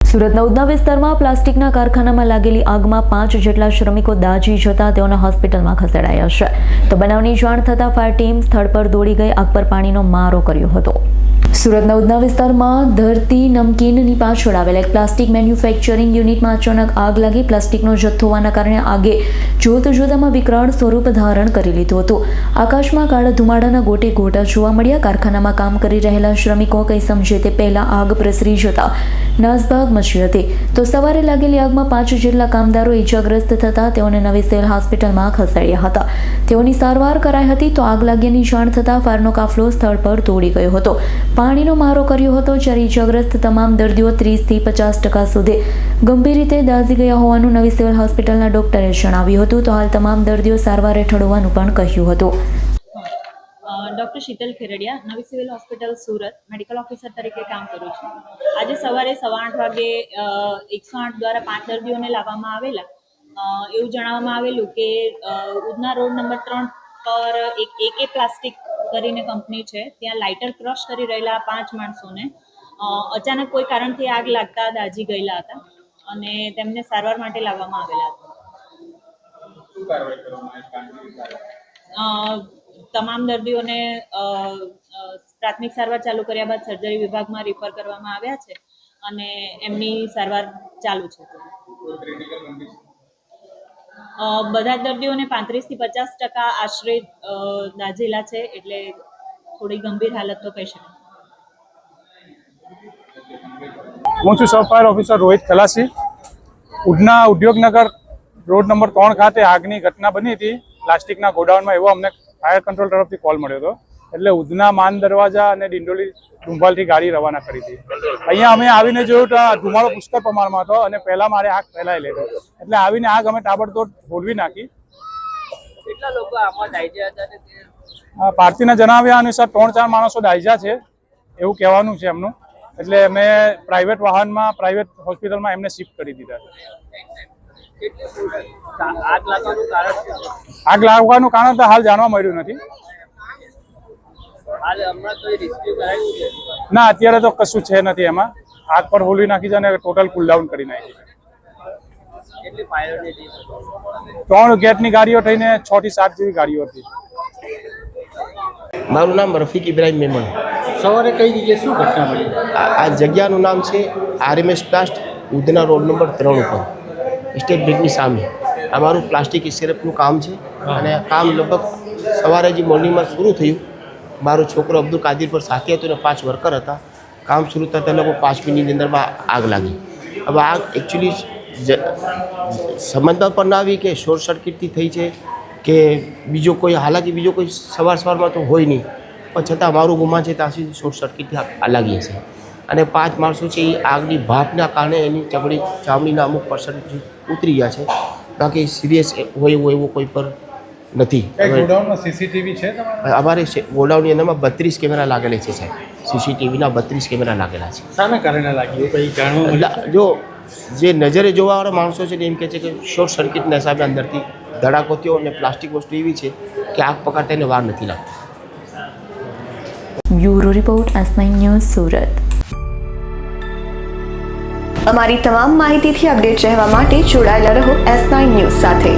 સુરતના ઉધના વિસ્તારમાં પ્લાસ્ટિકના કારખાનામાં લાગેલી આગમાં 5 જેટલા શ્રમિકો દાઝી જતા તેઓને હોસ્પિટલમાં ખસેડાયા છે. તો બનાવની જાણ થતાં ફાયર ટીમ સ્થળ પર દોડી ગઈ આગ પર પાણીનો મારો કર્યો હતો. સુરતના ઉધના વિસ્તારમાં ધરતી નમકીનની પાછળ આવેલા એક પ્લાસ્ટિક મેન્યુફેક્ચરિંગ યુનિટમાં અચાનક આગ લાગી. પ્લાસ્ટિકનો જથ્થો હોવાના કારણે આગે જોતજોતામાં વિકરાળ સ્વરૂપ ધારણ કરી લીધું હતું. આકાશમાં કાળા ધુમાડાના ગોટે ગોટા જોવા મળ્યા. કારખાનામાં કામ કરી રહેલા શ્રમિકો કંઈ સમજે તે પહેલા આગ પ્રસરી જતા નાસભાગ મચી હતી. તો સવારે લાગેલી આગમાં 5 જેટલા કામદારો ઈજાગ્રસ્ત થતા તેઓને નવી સિવિલ હોસ્પિટલમાં ખસેડ્યા હતા. તેઓની સારવાર કરાઈ હતી. તો આગ લાગ્યાની જાણ થતાં ફાયરનો કાફલો સ્થળ પર દોડી ગયો હતો. પાણીનો મારો કર્યો હતો. જ્યારે ઈજાગ્રસ્ત તમામ દર્દીઓ 30 થી 50% સુધી ગંભીર રીતે દાઝી ગયા હોવાનું નવી સિવિલ હોસ્પિટલના ડોક્ટરે જણાવ્યું હતું. તો હાલ તમામ દર્દીઓ સારવાર હેઠળ હોવાનું પણ કહ્યું હતું. ડૉક્ટર શીતલ ખેરડિયા, નવી civil hospital Surat medical officer તરીકે કામ કરું છું. આજે સવારે 8:15 વાગે 108 દ્વારા 5 દર્દીઓને લાવવામાં આવેલા. એવું જણાવવામાં આવેલું કે ઉધના રોડ નંબર 3 પર એક AK પ્લાસ્ટિક કરીને કંપની છે, ત્યાં લાઇટર ક્રશ કરી રહેલા 5 માણસોને અચાનક કોઈ કારણથી આગ લાગતા દાઝી ગયેલા હતા અને તેમને સારવાર માટે લાવવામાં આવેલા હતા. તમામ દર્દીઓને પ્રાથમિક સારવાર ચાલુ કર્યા બાદ સર્જરી વિભાગમાં રિફર કરવામાં આવ્યા છે અને એમની સારવાર ચાલુ છે. બધા જ દર્દીઓને 35 થી 50% આશરે દાઝેલા છે, એટલે થોડી ગંભીર હાલત તો કહી શકાય. હું છું સબ fire officer Rohit ખલાસી. Udhna Udyognagar road number 3 ખાતે આગની ઘટના બની હતી પ્લાસ્ટિકના ગોડાઉનમાં. એવો અમને ફાયર કંટ્રોલ તરફથી કોલ મળ્યો હતો. એટલે ઉધના માન દરવાજા અને ડિંડોલી ડુંભાલથી ગાડી રવાના કરી હતી. અહીંયા અમે આવીને જોયું તો ધુમાડો પુષ્કળ પ્રમાણમાં હતો અને પહેલા મારે આગ ફેલાયેલી હતી. એટલે આવીને આગ અમે તાબડતોડ હોલવી નાખી. કેટલા લોકો આમાં દાઝ્યા હતા? પાર્ટીના જણાવ્યા અનુસાર 3-4 માણસો દાઝ્યા છે એવું કહેવાનું છે એમનું. એટલે અમે પ્રાઇવેટ વાહનમાં પ્રાઇવેટ હોસ્પિટલમાં એમને શિફ્ટ કરી દીધા. આગ લાગવાનું કારણ તો હાલ જાણવા મળ્યું નથી. ના, અત્યારે તો કશું છે નથી એમાં. આગ પર હોલવી નાખી છે અને ટોટલ કુલ ડાઉન કરી નાખી છે. 3 ગેટની ગાડીઓ થઈને 6 થી 7 જેવી ગાડીઓ હતી. મારું નામ રફીક ઇબ્રાહિમ મેમણ. સવારે કઈ જગ્યાએ શું ઘટના બની? આ જગ્યાનું નામ છે RMS પ્લાસ્ટ, ઉધના રોડ નંબર 3 ઉપર, સ્ટેટ બેંકની સામે. અમારું પ્લાસ્ટિક સિરપનું કામ છે અને કામ લગભગ સવારે જે મોર્નિંગમાં શરૂ થયું. મારો છોકરો અબ્દુલ કાદિર પર સાથે હતો અને 5 વર્કર હતા. કામ શરૂ થતાં લોકો 5 મિનિટની અંદરમાં આગ લાગી. હવે આગ એકચ્યુઅલી સમજમાં પણ ના આવી કે શોર્ટ સર્કિટથી થઈ છે કે બીજો કોઈ, હાલાકી બીજો કોઈ સવારમાં તો હોય નહીં, પણ છતાં અમારું ગુમાન છે ત્યાં સુધી શોર્ટ સર્કિટથી આગ લાગી હશે. અને 5 માણસો છે એ આગની ભાપના કારણે એની ચામડીના અમુક પર્સન્ટ ઉતરી ગયા છે. બાકી સિરિયસ હોય એવું કોઈ પર નથી. CCTV છે અમારે ગોડાઉનની અંદરમાં 32 કેમેરા લાગેલા છે સાહેબ. CCTVના 32 કેમેરા લાગેલા છે. શાના કારણે લાગ્યું કંઈ જાણવા? જો જે નજરે જોવાવાળા માણસો છે ને એમ કહે છે કે શોર્ટ સર્કિટના હિસાબે અંદરથી ધડાકો થયો અને પ્લાસ્ટિક વસ્તુ એવી છે કે આગ પકડતા એને વાર નથી લાગતી. Bureau report S9 news Surat. અમારી તમામ માહિતીથી અપડેટ રહેવા માટે જોડાયેલા રહો S9 ન્યૂઝ સાથે.